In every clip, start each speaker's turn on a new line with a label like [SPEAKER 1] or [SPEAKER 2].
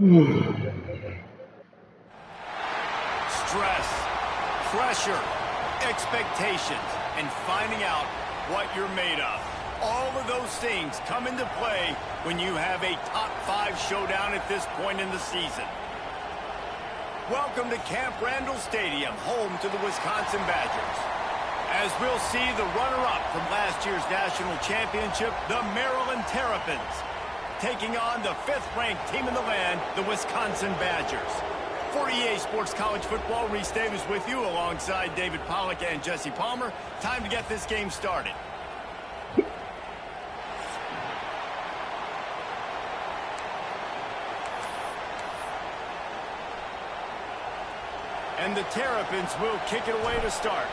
[SPEAKER 1] Stress, pressure, expectations, and finding out what you're made of. All of those things come into play when you have a top 5 showdown at this point in the season. Welcome to Camp Randall Stadium, home to the Wisconsin Badgers. As we'll see the runner-up from last year's national championship, the Maryland Terrapins, taking on the 5th-ranked team in the land, the Wisconsin Badgers. For EA Sports College Football, Reese Davis with you alongside David Pollack and Jesse Palmer. Time to get this game started. And the Terrapins will kick it away to start.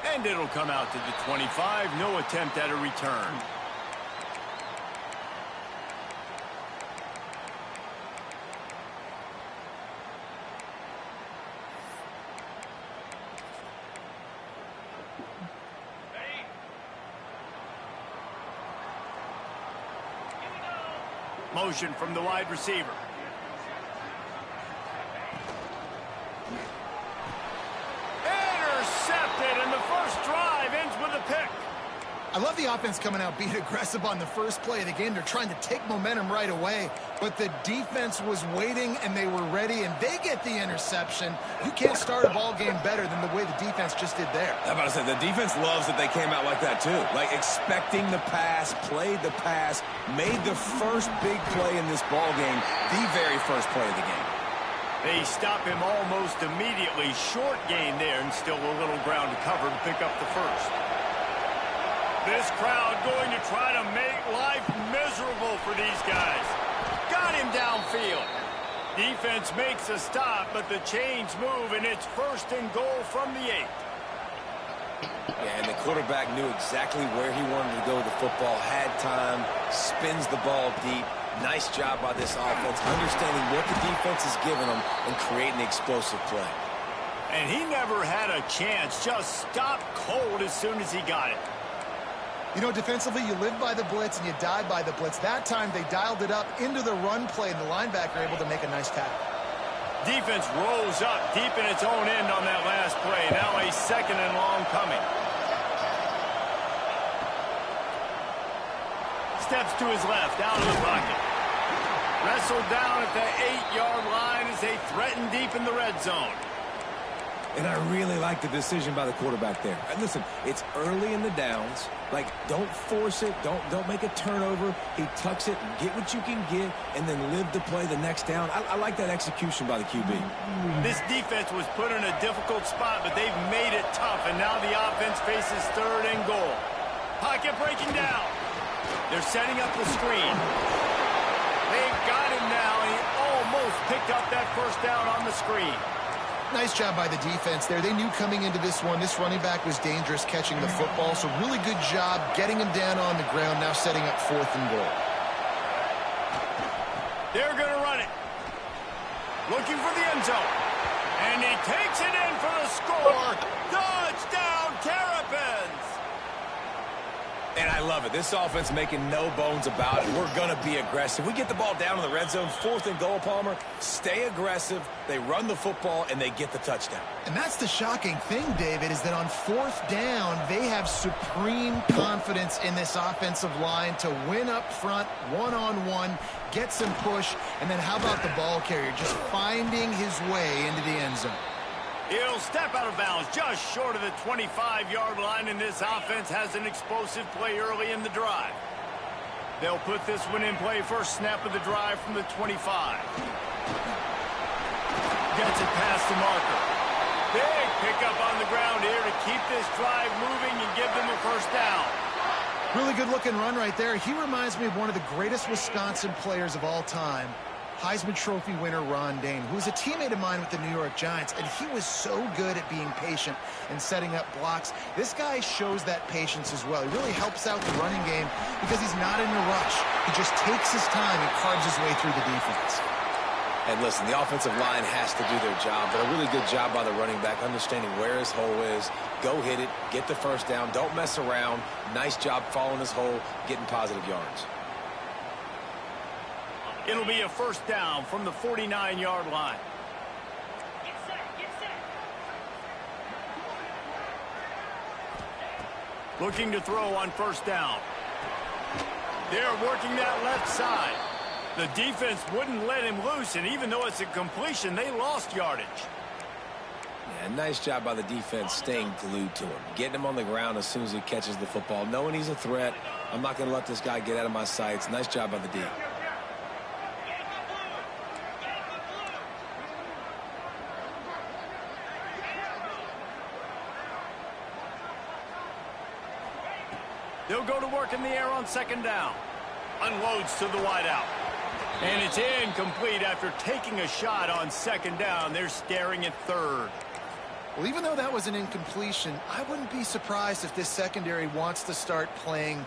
[SPEAKER 1] And it'll come out to the 25. No attempt at a return. Motion from the wide receiver. Intercepted, and the first drive ends with a pick.
[SPEAKER 2] I love the offense coming out being aggressive on the first play of the game. They're trying to take momentum right away, but the defense was waiting, and they were ready, and they get the interception. You can't start a ball game better than the way the defense just did there.
[SPEAKER 3] I'm about to say, the defense loves that they came out like that, too. Like, expecting the pass, played the pass, made the first big play in this ball game, the very first play of the game.
[SPEAKER 1] They stop him almost immediately. Short gain there, and still a little ground to cover to pick up the first. This crowd going to try to make life miserable for these guys. Got him downfield. Defense makes a stop, but the chains move, and it's 1st and goal from the 8.
[SPEAKER 3] Yeah, and the quarterback knew exactly where he wanted to go with the football, had time, spins the ball deep. Nice job by this offense, understanding what the defense is giving them and creating the explosive play.
[SPEAKER 1] And he never had a chance, just stopped cold as soon as he got it.
[SPEAKER 2] You know, defensively, you live by the blitz and you die by the blitz. That time, they dialed it up into the run play, and the linebacker able to make a nice tackle.
[SPEAKER 1] Defense rolls up deep in its own end on that last play. Now a 2nd and long coming. Steps to his left, out of the pocket. Wrestled down at the 8-yard line as they threaten deep in the red zone.
[SPEAKER 3] And I really like the decision by the quarterback there. And listen, it's early in the downs. Like, don't force it. Don't make a turnover. He tucks it and get what you can get and then live to play the next down. I like that execution by the QB.
[SPEAKER 1] This defense was put in a difficult spot, but they've made it tough, and now the offense faces 3rd and goal. Pocket breaking down. They're setting up the screen. They've got him now, and he almost picked up that first down on the screen.
[SPEAKER 2] Nice job by the defense there. They knew coming into this one, this running back was dangerous catching the football, so really good job getting him down on the ground, now setting up 4th and goal.
[SPEAKER 1] They're going to run it. Looking for the end zone. And he takes it in for the score. Touchdown, Terrapins!
[SPEAKER 3] And I love it. This offense making no bones about it. We're going to be aggressive. We get the ball down in the red zone, 4th and goal, Palmer. Stay aggressive. They run the football, and they get the touchdown.
[SPEAKER 2] And that's the shocking thing, David, is that on 4th down, they have supreme confidence in this offensive line to win up front, one-on-one, get some push, and then how about the ball carrier just finding his way into the end zone?
[SPEAKER 1] He'll step out of bounds just short of the 25-yard line, and this offense has an explosive play early in the drive. They'll put this one in play first snap of the drive from the 25. Gets it past the marker. Big pickup on the ground here to keep this drive moving and give them a first down.
[SPEAKER 2] Really good-looking run right there. He reminds me of one of the greatest Wisconsin players of all time, Heisman Trophy winner Ron Dayne, who was a teammate of mine with the New York Giants, and he was so good at being patient and setting up blocks. This guy shows that patience as well. He really helps out the running game because he's not in a rush. He just takes his time and carves his way through the defense.
[SPEAKER 3] And listen, the offensive line has to do their job, but a really good job by the running back, understanding where his hole is. Go hit it, get the first down, don't mess around. Nice job following his hole, getting positive yards.
[SPEAKER 1] It'll be a first down from the 49-yard line. Looking to throw on first down. They're working that left side. The defense wouldn't let him loose, and even though it's a completion, they lost yardage.
[SPEAKER 3] Yeah, nice job by the defense staying glued to him. Getting him on the ground as soon as he catches the football. Knowing he's a threat, I'm not going to let this guy get out of my sights. Nice job by the D.
[SPEAKER 1] They'll go to work in the air on second down. Unloads to the wideout. And it's incomplete after taking a shot on second down. They're staring at third.
[SPEAKER 2] Well, even though that was an incompletion, I wouldn't be surprised if this secondary wants to start playing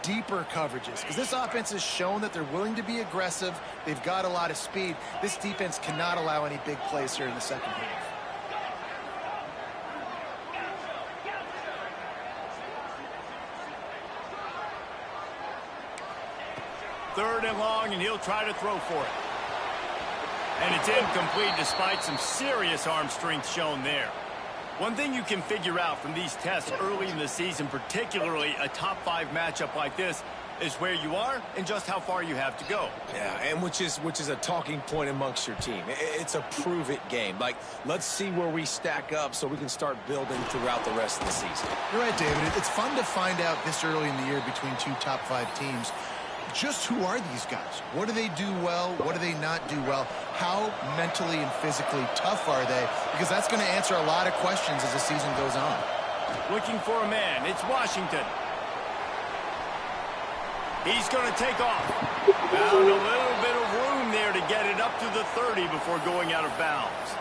[SPEAKER 2] deeper coverages, because this offense has shown that they're willing to be aggressive. They've got a lot of speed. This defense cannot allow any big plays here in the second half.
[SPEAKER 1] Third and long, and he'll try to throw for it. And it's incomplete despite some serious arm strength shown there. One thing you can figure out from these tests early in the season, particularly a top-5 matchup like this, is where you are and just how far you have to go.
[SPEAKER 3] Yeah, and which is a talking point amongst your team. It's a prove-it game. Like, let's see where we stack up so we can start building throughout the rest of the season.
[SPEAKER 2] You're right, David. It's fun to find out this early in the year between two top-5 teams. Just who are these guys? What do they do well? What do they not do well? How mentally and physically tough are they? Because that's going to answer a lot of questions as the season goes on.
[SPEAKER 1] Looking for a man. It's Washington. He's going to take off. Found a little bit of room there to get it up to the 30 before going out of bounds.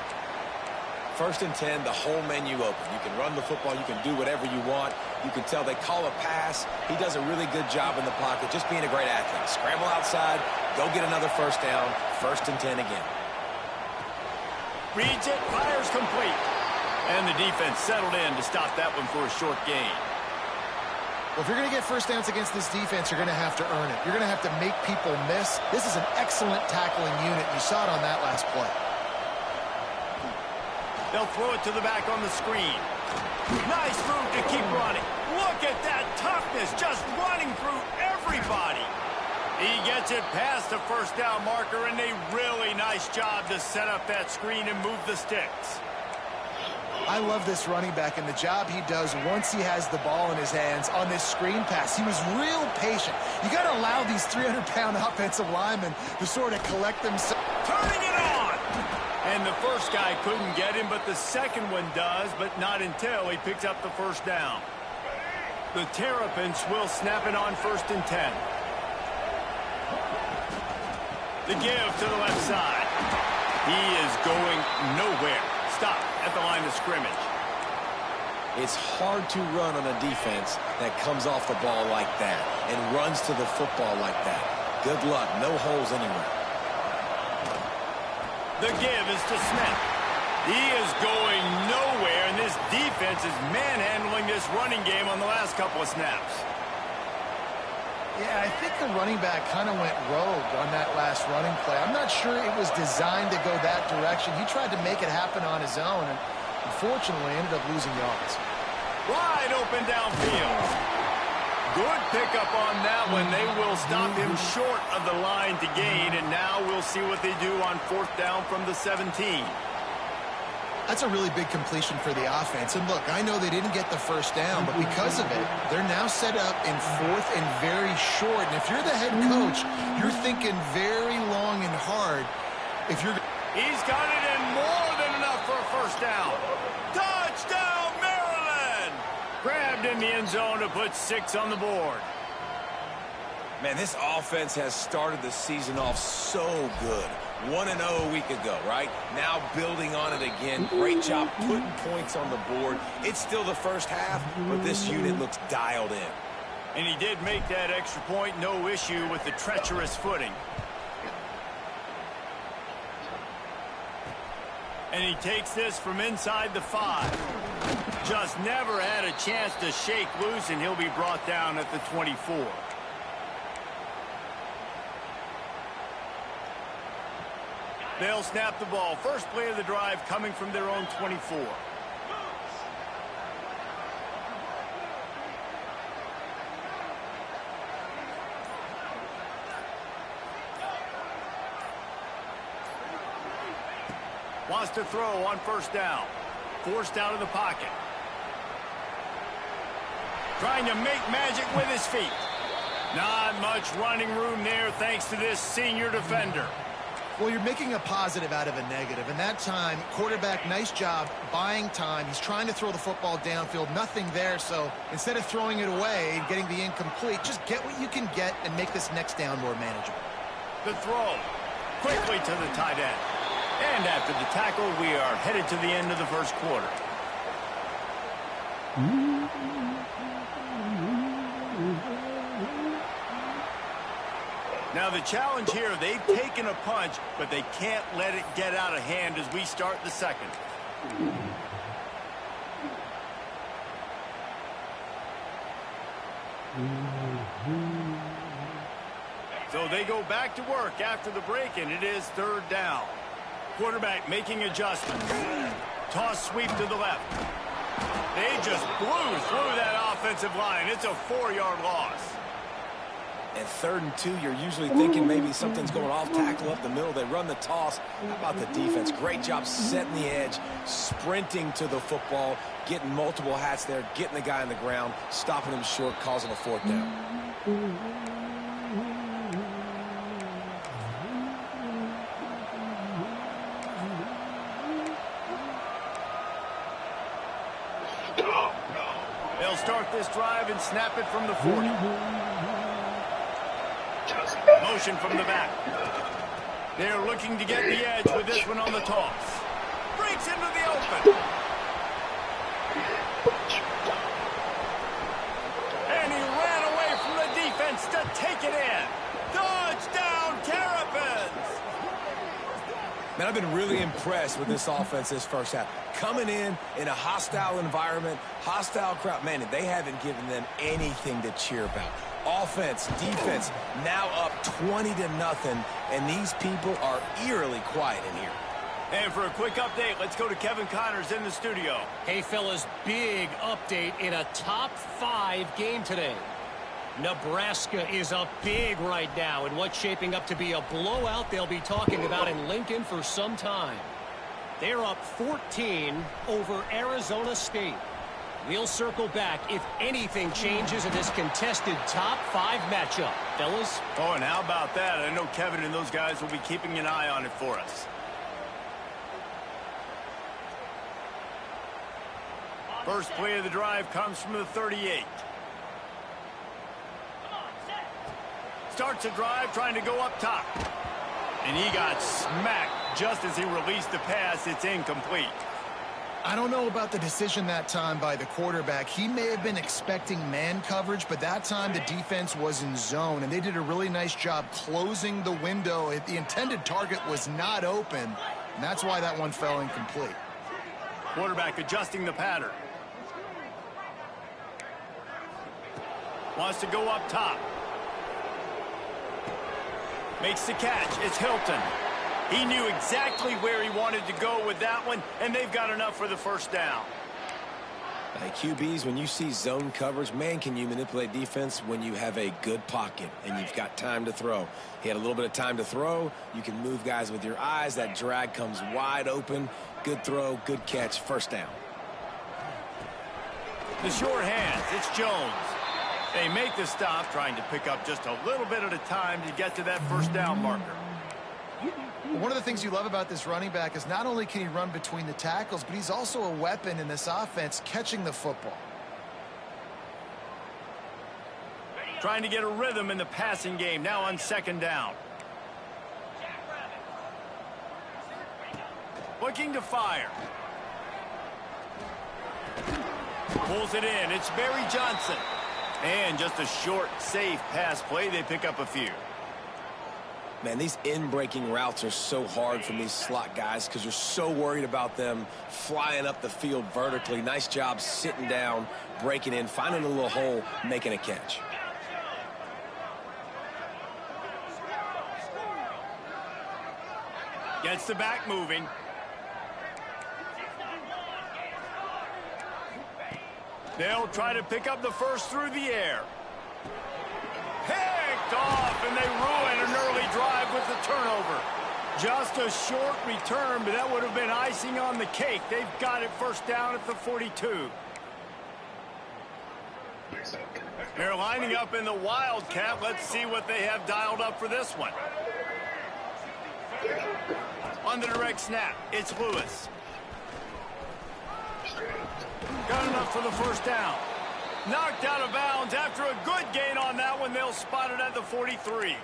[SPEAKER 3] First and 10, the whole menu open. You can run the football. You can do whatever you want. You can tell they call a pass. He does a really good job in the pocket, just being a great athlete. Scramble outside, go get another first down. First and 10 again.
[SPEAKER 1] Reads it, fires complete. And the defense settled in to stop that one for a short gain.
[SPEAKER 2] Well, if you're going to get first downs against this defense, you're going to have to earn it. You're going to have to make people miss. This is an excellent tackling unit. You saw it on that last play.
[SPEAKER 1] They'll throw it to the back on the screen. Nice move to keep running. Look at that toughness, just running through everybody. He gets it past the first down marker, and a really nice job to set up that screen and move the sticks.
[SPEAKER 2] I love this running back and the job he does once he has the ball in his hands on this screen pass. He was real patient. You got to allow these 300-pound offensive linemen to sort of collect themselves.
[SPEAKER 1] Turning it on! And the first guy couldn't get him, but the second one does, but not until he picks up the first down. The Terrapins will snap it on first and 10. The give to the left side. He is going nowhere. Stop at the line of scrimmage.
[SPEAKER 3] It's hard to run on a defense that comes off the ball like that and runs to the football like that. Good luck. No holes anywhere.
[SPEAKER 1] The give is to Smith. He is going nowhere, and this defense is manhandling this running game on the last couple of snaps.
[SPEAKER 2] Yeah, I think the running back kind of went rogue on that last running play. I'm not sure it was designed to go that direction. He tried to make it happen on his own, and unfortunately ended up losing yards.
[SPEAKER 1] Wide open downfield. Good pickup on that one. They will stop him short of the line to gain, and now we'll see what they do on fourth down from the 17.
[SPEAKER 2] That's a really big completion for the offense. And look, I know they didn't get the first down, but because of it, they're now set up in fourth and very short. And if you're the head coach, you're thinking very long and hard.
[SPEAKER 1] He's got it in more than enough for a first down. Touchdown, Maryland! Grabbed in the end zone to put 6 on the board.
[SPEAKER 3] Man, this offense has started the season off so good. 1-0 a week ago, right? Now building on it again. Great job putting points on the board. It's still the first half, but this unit looks dialed in.
[SPEAKER 1] And he did make that extra point, no issue with the treacherous footing. And he takes this from inside the 5. Just never had a chance to shake loose, and he'll be brought down at the 24. They'll snap the ball. First play of the drive coming from their own 24. Wants to throw on first down. Forced out of the pocket. Trying to make magic with his feet. Not much running room there thanks to this senior defender.
[SPEAKER 2] Well, you're making a positive out of a negative. And that time, quarterback, nice job buying time. He's trying to throw the football downfield. Nothing there. So instead of throwing it away and getting the incomplete, just get what you can get and make this next down more manageable.
[SPEAKER 1] The throw. Quickly to the tight end. And after the tackle, we are headed to the end of the first quarter. Now the challenge here, they've taken a punch, but they can't let it get out of hand as we start the second. So they go back to work after the break, and it is third down. Quarterback making adjustments. Toss sweep to the left. They just blew through that offensive line. It's a 4-yard loss.
[SPEAKER 3] At 3rd and 2, you're usually thinking maybe something's going off tackle up the middle. They run the toss. How about the defense? Great job setting the edge, sprinting to the football, getting multiple hats there, getting the guy on the ground, stopping him short, causing a 4th down.
[SPEAKER 1] They'll start this drive and snap it from the 40. Motion from the back. They're looking to get the edge with this one on the toss. Breaks into the open. And he ran away from the defense to take it in. Touchdown, Terrapins!
[SPEAKER 3] Man, I've been really impressed with this offense this first half. Coming in a hostile environment, hostile crowd. Man, they haven't given them anything to cheer about. Offense, defense, now up 20-0, and these people are eerily quiet in here.
[SPEAKER 1] And for a quick update, let's go to Kevin Connors in the studio.
[SPEAKER 4] Hey, fellas, big update in a top 5 game today. Nebraska is up big right now in what's shaping up to be a blowout they'll be talking about in Lincoln for some time. They're up 14 over Arizona State. We'll circle back if anything changes in this contested top 5 matchup. Fellas?
[SPEAKER 1] Oh, and how about that? I know Kevin and those guys will be keeping an eye on it for us. First play of the drive comes from the 38. Starts a drive trying to go up top. And he got smacked just as he released the pass. It's incomplete.
[SPEAKER 2] I don't know about the decision that time by the quarterback. He may have been expecting man coverage, but that time the defense was in zone, and they did a really nice job closing the window. The intended target was not open, and that's why that one fell incomplete.
[SPEAKER 1] Quarterback adjusting the pattern. Wants to go up top. Makes the catch. It's Hilton. He knew exactly where he wanted to go with that one, and they've got enough for the first down.
[SPEAKER 3] Hey, QBs, when you see zone coverage, man, can you manipulate defense when you have a good pocket and you've got time to throw. He had a little bit of time to throw. You can move guys with your eyes. That drag comes wide open. Good throw, good catch, first down.
[SPEAKER 1] The short hands, it's Jones. They make the stop, trying to pick up just a little bit at a time to get to that first down marker.
[SPEAKER 2] One of the things you love about this running back is not only can he run between the tackles, but he's also a weapon in this offense catching the football.
[SPEAKER 1] Trying to get a rhythm in the passing game now on second down. Looking to fire. Pulls it in. It's Barry Johnson. And just a short, safe pass play. They pick up a few.
[SPEAKER 3] Man, these in-breaking routes are so hard from these slot guys because you're so worried about them flying up the field vertically. Nice job sitting down, breaking in, finding a little hole, making a catch.
[SPEAKER 1] Gets the back moving. They'll try to pick up the first through the air. Picked off, and they ruin an early drive with the turnover. Just a short return, but that would have been icing on the cake. They've got it first down at the 42. They're lining up in the Wildcat. Let's see what they have dialed up for this one. On the direct snap, it's Lewis. Got enough for the first down. Knocked out of bounds after a good gain on that one. They'll spot it at the 43.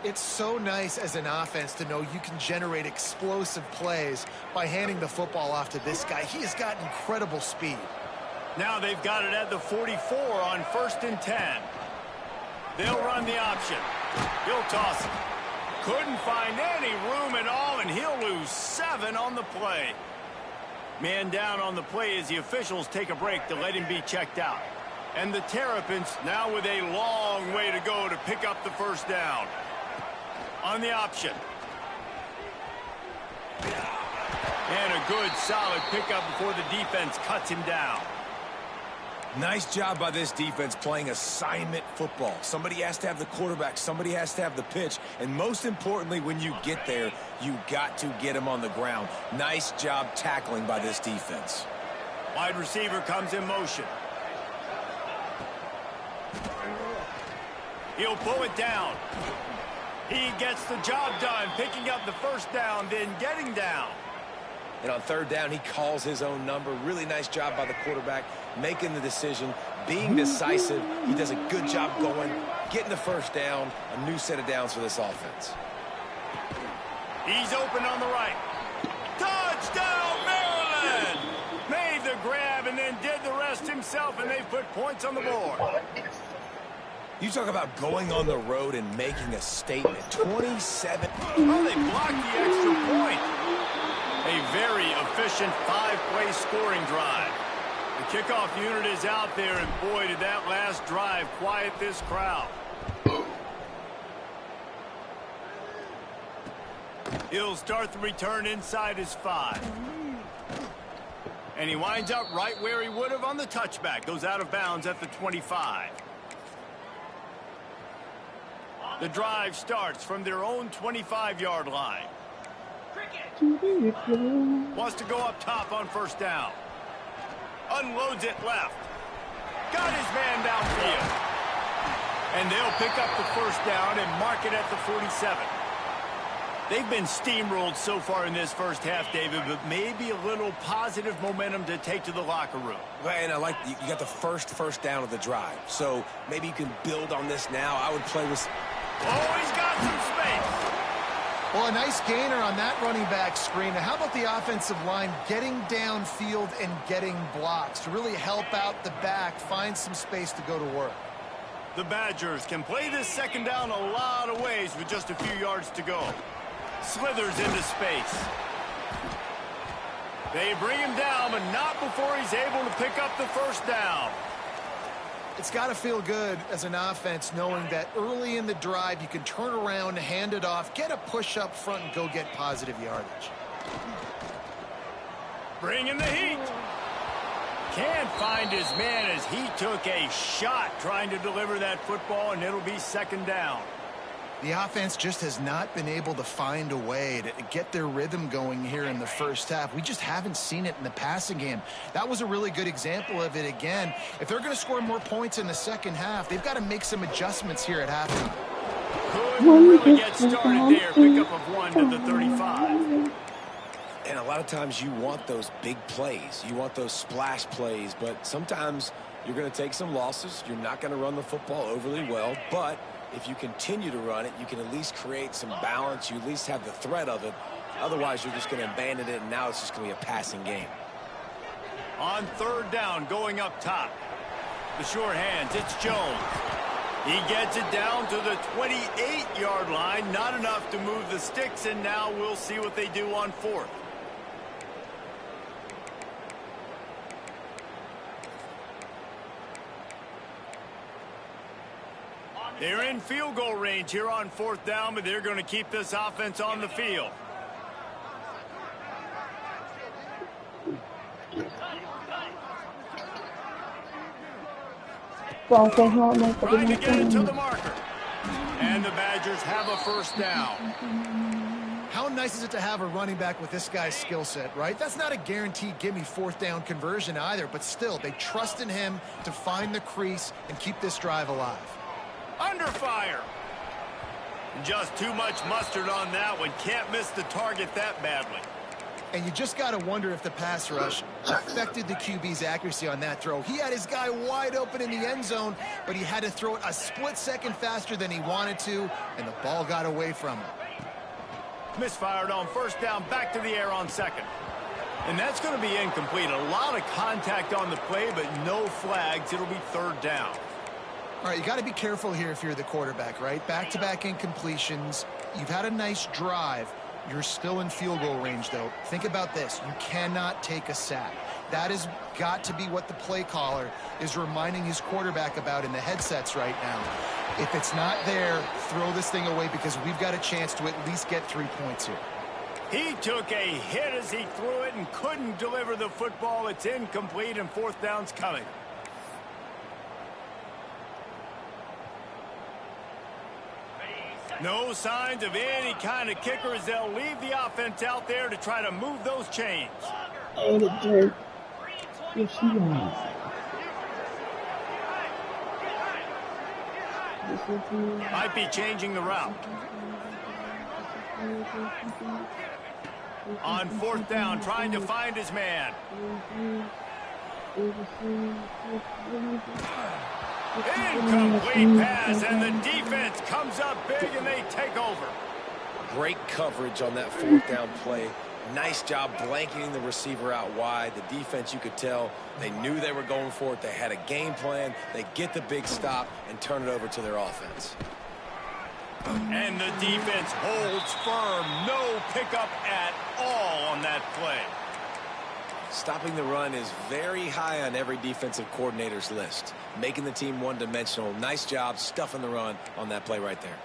[SPEAKER 2] It's so nice as an offense to know you can generate explosive plays by handing the football off to this guy. He has got incredible speed.
[SPEAKER 1] Now they've got it at the 44 on 1st and 10. They'll run the option. He'll toss it. Couldn't find any room at all, and he'll lose 7 on the play. Man down on the play as the officials take a break to let him be checked out. And the Terrapins now with a long way to go to pick up the first down. On the option. And a good solid pickup before the defense cuts him down.
[SPEAKER 3] Nice job by this defense playing assignment football. Somebody has to have the quarterback. Somebody has to have the pitch. And most importantly, when you get there, you got to get him on the ground. Nice job tackling by this defense.
[SPEAKER 1] Wide receiver comes in motion. He'll pull it down. He gets the job done, picking up the first down, then getting down.
[SPEAKER 3] And on 3rd down, he calls his own number. Really nice job by the quarterback, making the decision, being decisive. He does a good job going, getting the first down, a new set of downs for this offense.
[SPEAKER 1] He's open on the right. Touchdown, Maryland! Made the grab and then did the rest himself, and they've put points on the board.
[SPEAKER 3] You talk about going on the road and making a statement. 27.
[SPEAKER 1] Oh, they blocked the extra point. A very efficient 5-play scoring drive. The kickoff unit is out there, and boy, did that last drive quiet this crowd. He'll start the return inside his 5. And he winds up right where he would have on the touchback. Goes out of bounds at the 25. The drive starts from their own 25-yard line. Wants to go up top on 1st down. Unloads it left. Got his man downfield. And they'll pick up the first down and mark it at the 47. They've been steamrolled so far in this first half, David, but maybe a little positive momentum to take to the locker room.
[SPEAKER 3] And I like you got the first down of the drive. So maybe you can build on this now. I would play with...
[SPEAKER 1] Oh, he's got some space.
[SPEAKER 2] Well, a nice gainer on that running back screen. Now, how about the offensive line getting downfield and getting blocks to really help out the back, find some space to go to work?
[SPEAKER 1] The Badgers can play this second down a lot of ways with just a few yards to go. Slithers into space. They bring him down, but not before he's able to pick up the first down.
[SPEAKER 2] It's got to feel good as an offense knowing that early in the drive you can turn around, hand it off, get a push up front, and go get positive yardage.
[SPEAKER 1] Bring in the heat. Can't find his man as he took a shot trying to deliver that football, and it'll be 2nd down.
[SPEAKER 2] The offense just has not been able to find a way to get their rhythm going here in the first half. We just haven't seen it in the passing game. That was a really good example of it again. If they're going to score more points in the second half, they've got to make some adjustments here at halftime.
[SPEAKER 1] Couldn't really get started there. Pickup of 1 to the 35.
[SPEAKER 3] And a lot of times you want those big plays. You want those splash plays, but sometimes you're going to take some losses. You're not going to run the football overly well, but if you continue to run it, you can at least create some balance. You at least have the threat of it. Otherwise, you're just going to abandon it, and now it's just going to be a passing game.
[SPEAKER 1] On 3rd down, going up top. The short hands, it's Jones. He gets it down to the 28-yard line. Not enough to move the sticks, and now we'll see what they do on fourth. They're in field goal range here on fourth down, but they're going to keep this offense on the field. Trying to get it to the marker. And the Badgers have a first down.
[SPEAKER 2] How nice is it to have a running back with this guy's skill set, right? That's not a guaranteed gimme fourth down conversion either, but still, they trust in him to find the crease and keep this drive alive.
[SPEAKER 1] Under fire. Just too much mustard on that one. Can't miss the target that badly.
[SPEAKER 2] And you just got to wonder if the pass rush affected the QB's accuracy on that throw. He had his guy wide open in the end zone, but he had to throw it a split second faster than he wanted to, and the ball got away from him.
[SPEAKER 1] Misfired on first down, back to the air on second. And that's going to be incomplete. A lot of contact on the play, but no flags. It'll be third down.
[SPEAKER 2] All right, you got to be careful here if you're the quarterback, right? Back-to-back incompletions. You've had a nice drive. You're still in field goal range, though. Think about this. You cannot take a sack. That has got to be what the play caller is reminding his quarterback about in the headsets right now. If it's not there, throw this thing away because we've got a chance to at least get 3 points here.
[SPEAKER 1] He took a hit as he threw it and couldn't deliver the football. It's incomplete, and fourth down's coming. No signs of any kind of kickers. They'll leave the offense out there to try to move those chains. Might be changing the route. On fourth down, trying to find his man. Incomplete pass, and the defense comes up big, and they take over.
[SPEAKER 3] Great coverage on that fourth down play. Nice job blanketing the receiver out wide. The defense, you could tell, they knew they were going for it. They had a game plan. They get the big stop and turn it over to their offense.
[SPEAKER 1] And the defense holds firm. No pickup at all on that play.
[SPEAKER 3] Stopping the run is very high on every defensive coordinator's list. Making the team one-dimensional. Nice job stuffing the run on that play right there.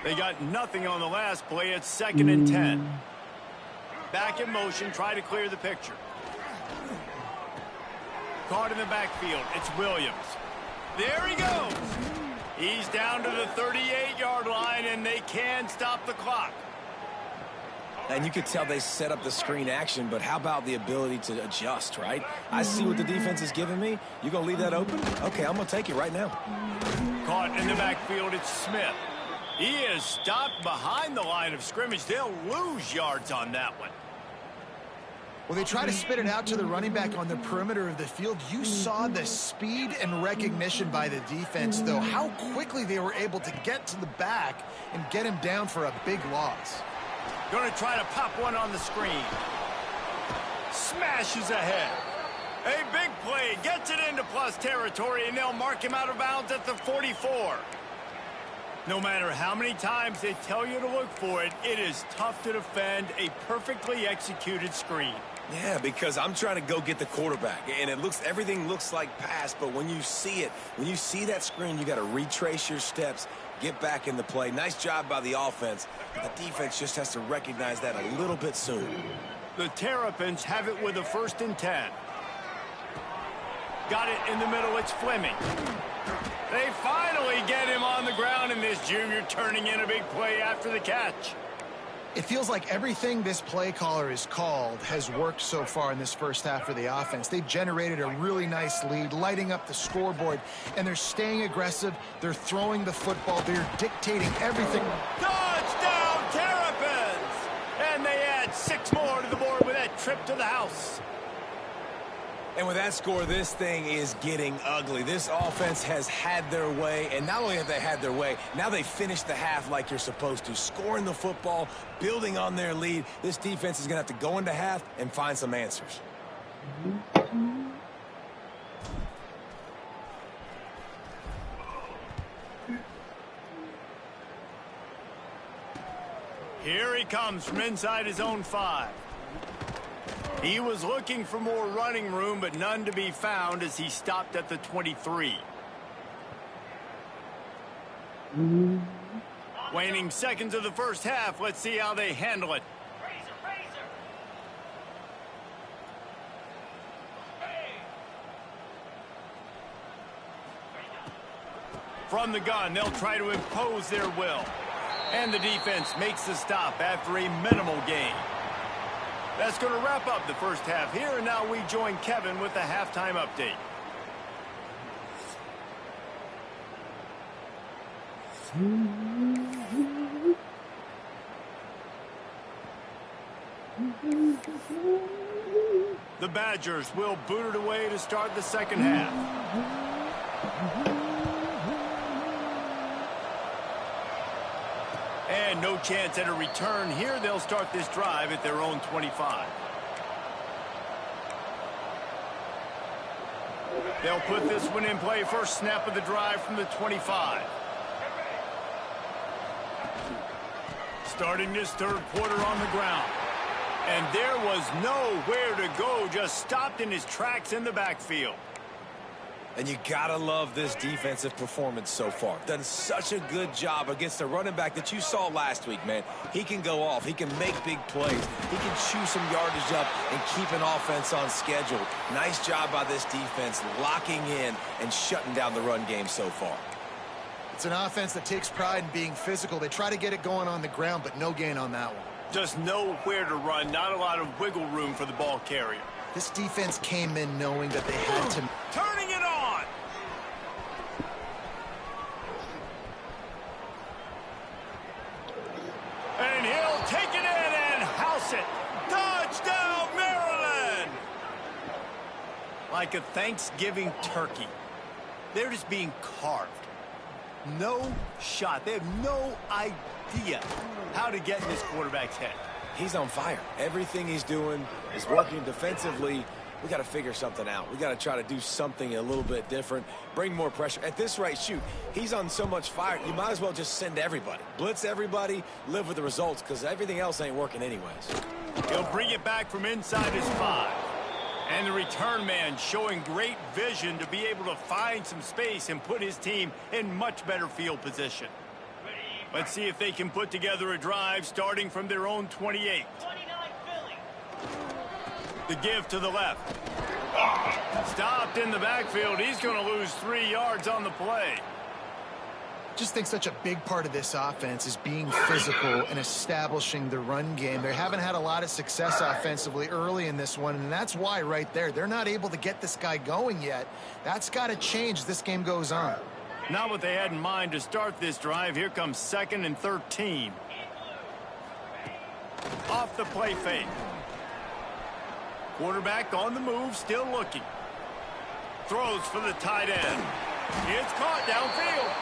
[SPEAKER 1] They got nothing on the last play. It's 2nd and 10. Back in motion, try to clear the picture. Caught in the backfield. It's Williams. There he goes. He's down to the 38-yard line, and they can stop the clock.
[SPEAKER 3] And you could tell they set up the screen action, but how about the ability to adjust, right? I see what the defense is giving me. You going to leave that open? Okay, I'm going to take it right now.
[SPEAKER 1] Caught in the backfield, it's Smith. He is stopped behind the line of scrimmage. They'll lose yards on that one.
[SPEAKER 2] Well, they try to spit it out to the running back on the perimeter of the field. You saw the speed and recognition by the defense, though. How quickly they were able to get to the back and get him down for a big loss.
[SPEAKER 1] Going to try to pop one on the screen. Smashes ahead. A big play. Gets it into plus territory, and they'll mark him out of bounds at the 44. No matter how many times they tell you to look for it, it is tough to defend a perfectly executed screen.
[SPEAKER 3] Yeah, because I'm trying to go get the quarterback, and everything looks like pass, but when you see it, when you see that screen, you got to retrace your steps, get back in the play. Nice job by the offense. The defense just has to recognize that a little bit soon.
[SPEAKER 1] The Terrapins have it with a 1st and 10. Got it in the middle. It's Fleming. They finally get him on the ground, and this junior turning in a big play after the catch.
[SPEAKER 2] It feels like everything this play caller has called has worked so far in this first half for the offense. They've generated a really nice lead, lighting up the scoreboard, and they're staying aggressive. They're throwing the football. They're dictating everything.
[SPEAKER 1] Touchdown, Terrapins! And they add 6 more to the board with that trip to the house.
[SPEAKER 3] And with that score, this thing is getting ugly. This offense has had their way, and not only have they had their way, now they finished the half like you're supposed to, scoring the football, building on their lead. This defense is going to have to go into half and find some answers.
[SPEAKER 1] Here he comes from inside his own 5. He was looking for more running room, but none to be found as he stopped at the 23. Waning seconds of the first half. Let's see how they handle it. From the gun, they'll try to impose their will. And the defense makes the stop after a minimal gain. That's going to wrap up the first half here, and now we join Kevin with the halftime update. The Badgers will boot it away to start the second half. And no chance at a return here. They'll start this drive at their own 25. They'll put this one in play. First snap of the drive from the 25. Starting this third quarter on the ground. And there was nowhere to go. Just stopped in his tracks in the backfield.
[SPEAKER 3] And you gotta love this defensive performance so far. Done such a good job against a running back that you saw last week, man. He can go off. He can make big plays. He can chew some yardage up and keep an offense on schedule. Nice job by this defense locking in and shutting down the run game so far.
[SPEAKER 2] It's an offense that takes pride in being physical. They try to get it going on the ground, but no gain on that one.
[SPEAKER 1] Just nowhere to run. Not a lot of wiggle room for the ball carrier.
[SPEAKER 2] This defense came in knowing that they had to...
[SPEAKER 1] Turning it on! And he'll take it in and house it. Touchdown, Maryland! Like a Thanksgiving turkey. They're just being carved. No shot. They have no idea how to get in this quarterback's head.
[SPEAKER 3] He's on fire. Everything he's doing is working defensively. We got to figure something out. We got to try to do something a little bit different, bring more pressure. At this rate, shoot, he's on so much fire, you might as well just send everybody. Blitz everybody, live with the results, because everything else ain't working anyways.
[SPEAKER 1] He'll bring it back from inside his 5. And the return man showing great vision to be able to find some space and put his team in much better field position. Let's see if they can put together a drive starting from their own 28. The give to the left. Stopped in the backfield. He's going to lose 3 yards on the play.
[SPEAKER 2] Just think such a big part of this offense is being physical and establishing the run game. They haven't had a lot of success offensively early in this one, and that's why right there. They're not able to get this guy going yet. That's got to change as this game goes on.
[SPEAKER 1] Not what they had in mind to start this drive. Here comes 2nd and 13. Off the play fake. Quarterback on the move, still looking. Throws for the tight end. It's caught downfield.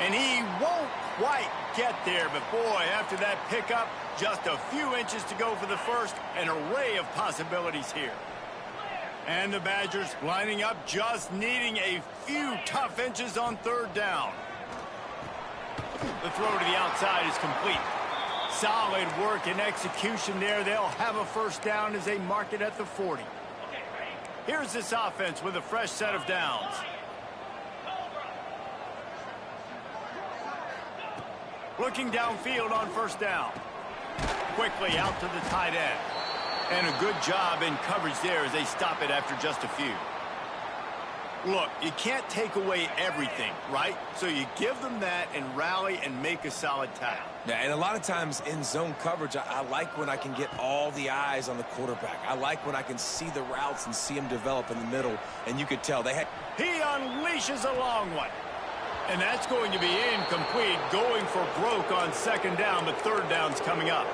[SPEAKER 1] And he won't quite get there. But, boy, after that pickup, just a few inches to go for the first. An array of possibilities here. And the Badgers lining up, just needing a few tough inches on 3rd down. The throw to the outside is complete. Solid work and execution there. They'll have a first down as they mark it at the 40. Here's this offense with a fresh set of downs. Looking downfield on 1st down. Quickly out to the tight end. And a good job in coverage there as they stop it after just a few. Look, you can't take away everything, right? So you give them that and rally and make a solid tackle.
[SPEAKER 3] Yeah, and a lot of times in zone coverage, I like when I can get all the eyes on the quarterback. I like when I can see the routes and see them develop in the middle. And you could tell they had...
[SPEAKER 1] He unleashes a long one. And that's going to be incomplete, going for broke on 2nd down, but 3rd down's coming up.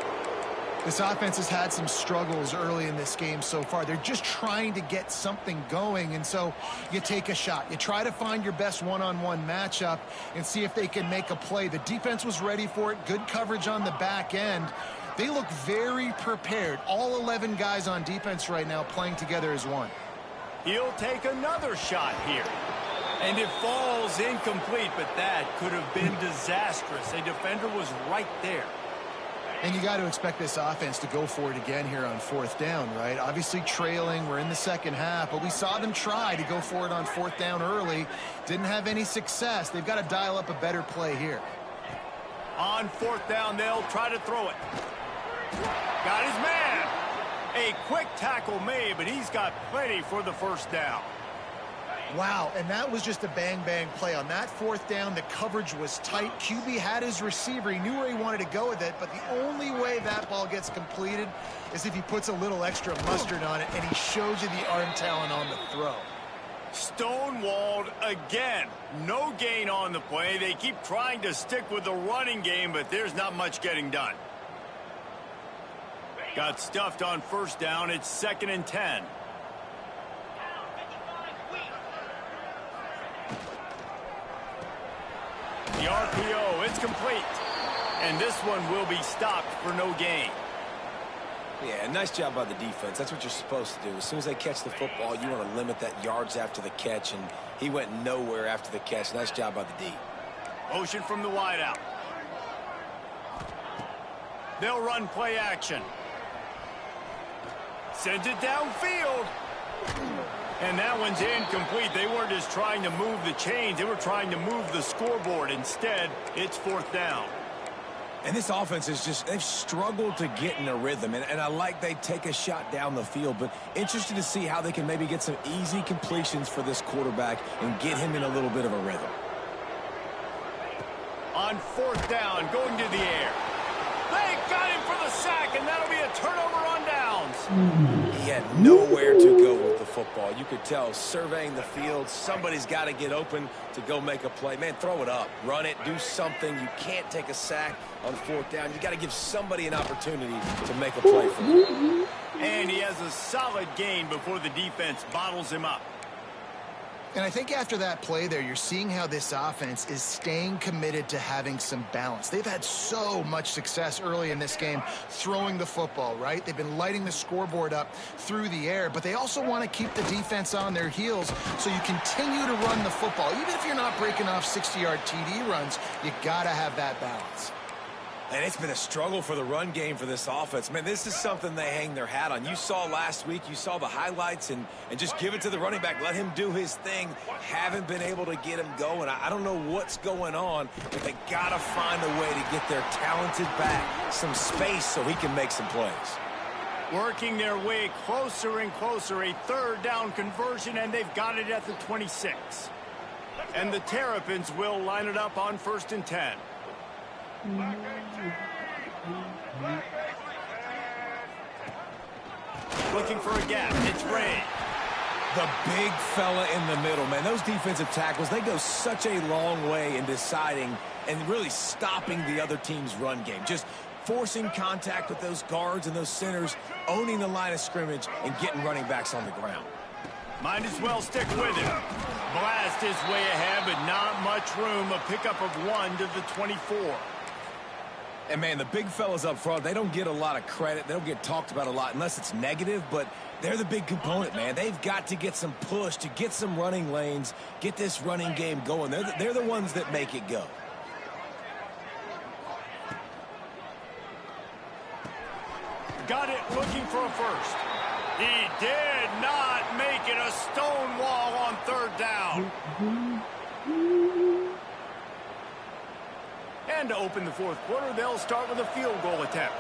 [SPEAKER 2] This offense has had some struggles early in this game so far. They're just trying to get something going, and so you take a shot. You try to find your best one-on-one matchup and see if they can make a play. The defense was ready for it. Good coverage on the back end. They look very prepared. All 11 guys on defense right now playing together as one.
[SPEAKER 1] He'll take another shot here. And it falls incomplete, but that could have been disastrous. A defender was right there.
[SPEAKER 2] And you got to expect this offense to go for it again here on 4th down, right? Obviously trailing, we're in the second half, but we saw them try to go for it on 4th down early. Didn't have any success. They've got to dial up a better play here.
[SPEAKER 1] On 4th down, they'll try to throw it. Got his man. A quick tackle made, but he's got plenty for the 1st down.
[SPEAKER 2] Wow, and that was just a bang-bang play. On that 4th down, the coverage was tight. QB had his receiver. He knew where he wanted to go with it, but the only way that ball gets completed is if he puts a little extra mustard on it, and he shows you the arm talent on the throw.
[SPEAKER 1] Stonewalled again. No gain on the play. They keep trying to stick with the running game, but there's not much getting done. Got stuffed on 1st down. It's 2nd and 10. The RPO, it's complete. And this one will be stopped for no gain.
[SPEAKER 3] Yeah, nice job by the defense. That's what you're supposed to do. As soon as they catch the football, you want to limit that yards after the catch, and he went nowhere after the catch. Nice job by the D.
[SPEAKER 1] Motion from the wideout. They'll run play action. Sends it downfield. And that one's incomplete. They weren't just trying to move the chains. They were trying to move the scoreboard. Instead, it's 4th down.
[SPEAKER 3] And this offense is just, they've struggled to get in a rhythm. And I like they take a shot down the field, but interested to see how they can maybe get some easy completions for this quarterback and get him in a little bit of a rhythm.
[SPEAKER 1] On 4th down, going to the air. They got him for the sack, and that'll be a turnover on downs.
[SPEAKER 3] He had nowhere to go with the football. You could tell, surveying the field, somebody's got to get open to go make a play. Man, throw it up. Run it. Do something. You can't take a sack on 4th down. You got to give somebody an opportunity to make a play for him.
[SPEAKER 1] And he has a solid gain before the defense bottles him up.
[SPEAKER 2] And I think after that play there, you're seeing how this offense is staying committed to having some balance. They've had so much success early in this game throwing the football, right? They've been lighting the scoreboard up through the air, but they also want to keep the defense on their heels, so you continue to run the football. Even if you're not breaking off 60-yard TD runs, you got to have that balance.
[SPEAKER 3] And it's been a struggle for the run game for this offense. Man, this is something they hang their hat on. You saw last week, you saw the highlights, and just give it to the running back. Let him do his thing. Haven't been able to get him going. I don't know what's going on, but they got to find a way to get their talented back some space so he can make some plays.
[SPEAKER 1] Working their way closer and closer. A 3rd down conversion, and they've got it at the 26. And the Terrapins will line it up on 1st and 10. Looking for a gap. It's Ray.
[SPEAKER 3] The big fella in the middle, man. Those defensive tackles, they go such a long way in deciding and really stopping the other team's run game. Just forcing contact with those guards and those centers, owning the line of scrimmage, and getting running backs on the ground.
[SPEAKER 1] Might as well stick with him. Blast his way ahead, but not much room. A pickup of 1 to the 24.
[SPEAKER 3] And, man, the big fellas up front, they don't get a lot of credit. They don't get talked about a lot unless it's negative, but they're the big component, man. They've got to get some push, to get some running lanes, get this running game going. They're the ones that make it go.
[SPEAKER 1] Got it, looking for a first. He did not make it. A stone wall on 3rd down. And to open the 4th quarter, they'll start with a field goal attempt.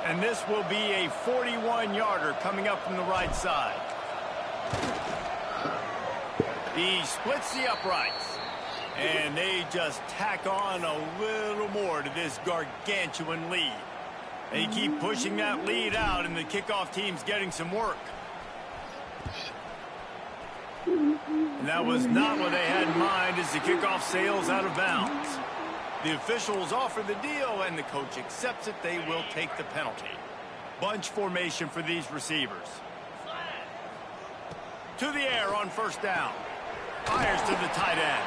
[SPEAKER 1] And this will be a 41-yarder coming up from the right side. He splits the uprights. And they just tack on a little more to this gargantuan lead. They keep pushing that lead out, and the kickoff team's getting some work. And that was not what they had in mind as the kickoff sails out of bounds. The officials offer the deal, and the coach accepts it. They will take the penalty. Bunch formation for these receivers. To the air on 1st down. Fires to the tight end.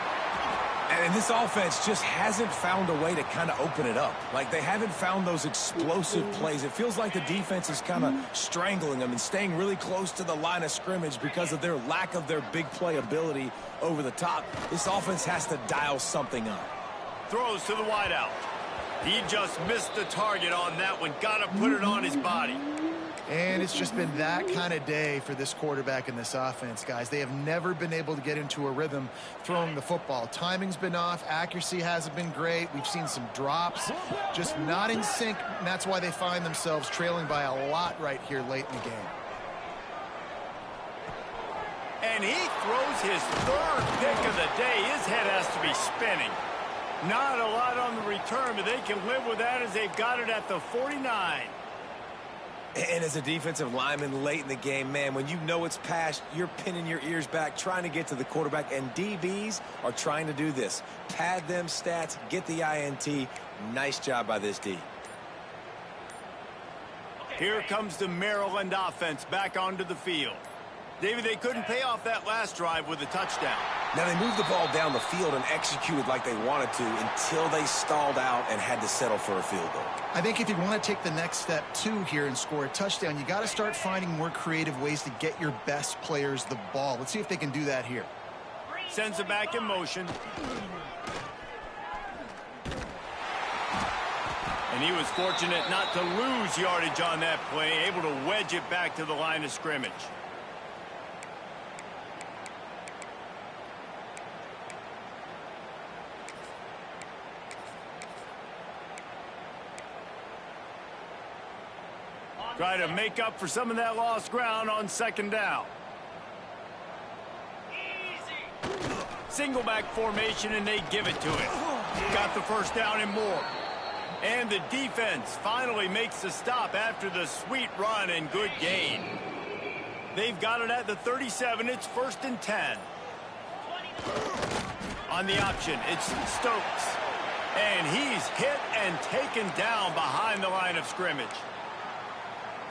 [SPEAKER 3] And this offense just hasn't found a way to kind of open it up. Like, they haven't found those explosive plays. It feels like the defense is kind of strangling them and staying really close to the line of scrimmage because of their lack of their big play ability over the top. This offense has to dial something up.
[SPEAKER 1] Throws to the wideout. He just missed the target on that one. Got to put it on his body.
[SPEAKER 2] And it's just been that kind of day for this quarterback and this offense, guys. They have never been able to get into a rhythm throwing the football. Timing's been off. Accuracy hasn't been great. We've seen some drops, just not in sync, and that's why they find themselves trailing by a lot right here late in the game.
[SPEAKER 1] And he throws his third pick of the day. His head has to be spinning. Not a lot on the return, but they can live with that as they've got it at the 49.
[SPEAKER 3] And as a defensive lineman late in the game, man, when you know it's past, you're pinning your ears back, trying to get to the quarterback, and DBs are trying to do this. Pad them stats, get the INT. Nice job by this D.
[SPEAKER 1] Here comes the Maryland offense back onto the field. David, they couldn't pay off that last drive with a touchdown.
[SPEAKER 3] Now, they moved the ball down the field and executed like they wanted to until they stalled out and had to settle for a field goal.
[SPEAKER 2] I think if you want to take the next step, too, here and score a touchdown, you got to start finding more creative ways to get your best players the ball. Let's see if they can do that here.
[SPEAKER 1] Sends it back in motion. And he was fortunate not to lose yardage on that play, able to wedge it back to the line of scrimmage. Try to make up for some of that lost ground on second down. Single back formation, and they give it to him. Got the first down and more. And the defense finally makes the stop after the sweet run and good gain. They've got it at the 37. It's 1st and 10. On the option, it's Stokes. And he's hit and taken down behind the line of scrimmage.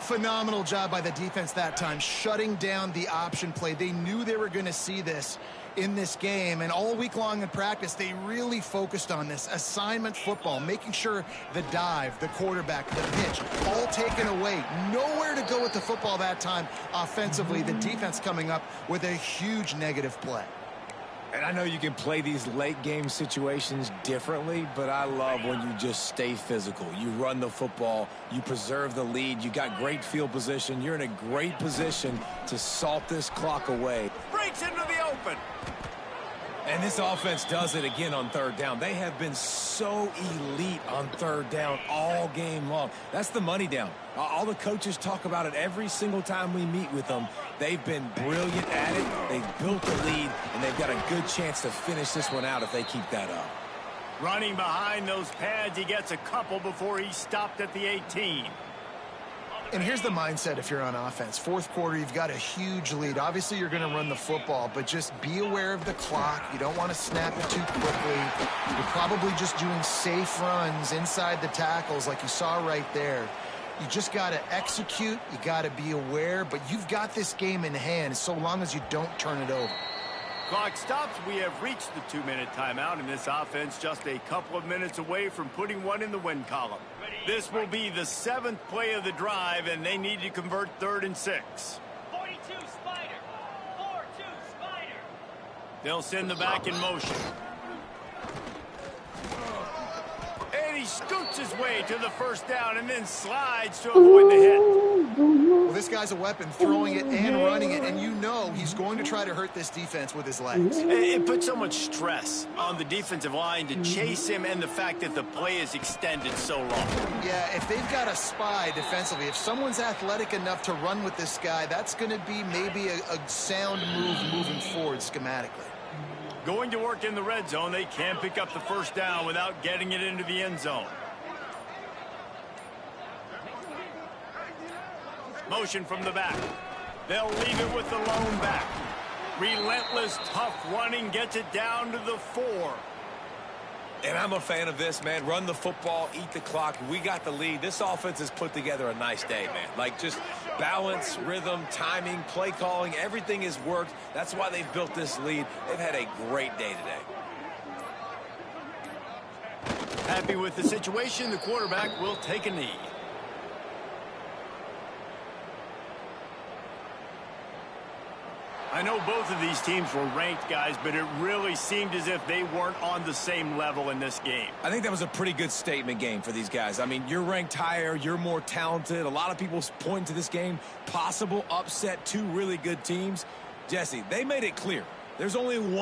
[SPEAKER 2] Phenomenal job by the defense that time, shutting down the option play. They knew they were going to see this in this game, and all week long in practice, they really focused on this assignment football, making sure the dive, the quarterback, the pitch, all taken away. Nowhere to go with the football that time offensively. The defense coming up with a huge negative play.
[SPEAKER 3] And I know you can play these late game situations differently, but I love when you just stay physical. You run the football, you preserve the lead, you got great field position, you're in a great position to salt this clock away.
[SPEAKER 1] Breaks into the open.
[SPEAKER 3] And this offense does it again on third down. They have been so elite on third down all game long. That's the money down. All the coaches talk about it every single time we meet with them. They've been brilliant at it. They've built the lead, and they've got a good chance to finish this one out if they keep that up.
[SPEAKER 1] Running behind those pads, he gets a couple before he stopped at the 18.
[SPEAKER 2] And here's the mindset if you're on offense. Fourth quarter, you've got a huge lead. Obviously, you're going to run the football, but just be aware of the clock. You don't want to snap it too quickly. You're probably just doing safe runs inside the tackles like you saw right there. You just got to execute. You got to be aware, but you've got this game in hand so long as you don't turn it over.
[SPEAKER 1] Clock stops. We have reached the 2-minute timeout, and this offense just a couple of minutes away from putting one in the win column. This will be the 7th play of the drive, and they need to convert 3rd and 6.
[SPEAKER 5] 42 Spider. 4-2 Spider.
[SPEAKER 1] They'll send the back in motion. And he scoots his way to the first down and then slides to avoid the hit.
[SPEAKER 2] Well, this guy's a weapon, throwing it and running it, and you know he's going to try to hurt this defense with his legs.
[SPEAKER 1] It puts so much stress on the defensive line to chase him, and the fact that the play is extended so long.
[SPEAKER 2] Yeah, if they've got a spy defensively, if someone's athletic enough to run with this guy, that's going to be maybe a sound move moving forward schematically.
[SPEAKER 1] Going to work in the red zone, they can't pick up the first down without getting it into the end zone. Motion from the back. They'll leave it with the lone back. Relentless, tough running gets it down to the 4.
[SPEAKER 3] And I'm a fan of this, man. Run the football, eat the clock. We got the lead. This offense has put together a nice day, man. Like, just balance, rhythm, timing, play calling, everything has worked. That's why they've built this lead. They've had a great day today.
[SPEAKER 1] Happy with the situation, the quarterback will take a knee. I know both of these teams were ranked, guys, but it really seemed as if they weren't on the same level in this game.
[SPEAKER 3] I think that was a pretty good statement game for these guys. I mean, you're ranked higher, you're more talented. A lot of people point to this game, possible upset, two really good teams. Jesse, they made it clear. There's only one